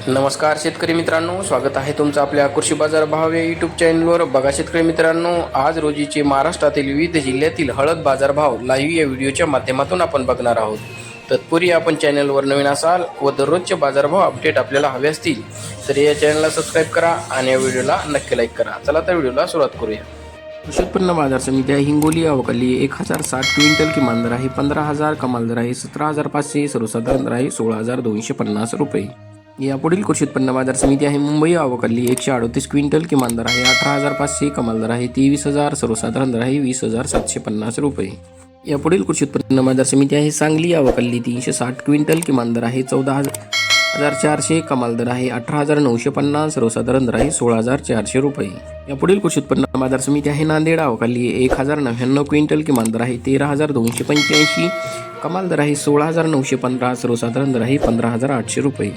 नमस्कार शेतकरी मित्रांनो, स्वागत आहे तुमचं आपल्या कृषी बाजार भाव या यूट्यूब चॅनलवर. बघा शेतकरी मित्रांनो, आज रोजीचे महाराष्ट्रातील विविध जिल्ह्यातील हळद बाजारभाव लाईव्ह या व्हिडिओच्या माध्यमातून आपण बघणार आहोत. तत्पूर्वी आपण चॅनलवर नवीन असाल व दररोजचे बाजारभाव अपडेट आपल्याला हवे असतील तर या चॅनलला सबस्क्राईब करा आणि या व्हिडिओला नक्की लाईक करा. चला तर व्हिडिओला सुरुवात करूया. कृषी उत्पन्न बाजार समिती आहे हिंगोली अवकाली 1060 क्विंटल किमान दर आहे 15,000, कमाल दर आहे 17,500, सर्वसाधारण दर आहे 16,250 रुपये. यापुढील कृषी उत्पन्न बाजार समिती आहे मुंबई अवकाली 138 क्विंटल किमान दर आहे 18,500, कमाल दर आहे 23,000, सर्वसाधारण दर आहे 20,750 रुपये. यापुढील कृषी उत्पन्न बाजार समिती आहे सांगली अवकाली 360 क्विंटल किमान दर आहे 14,400, कमाल दर आहे 18,950, सर्वसाधारण दर आहे 16,400 रुपये. यापुढील कृषी उत्पन्न बाजार समिती आहे नांदेड अवकाली 1,099 क्विंटल किमान दर आहे 13,285, कमाल दर आहे 16,915, सर्वसाधारण दर आहे 15,800 रुपये.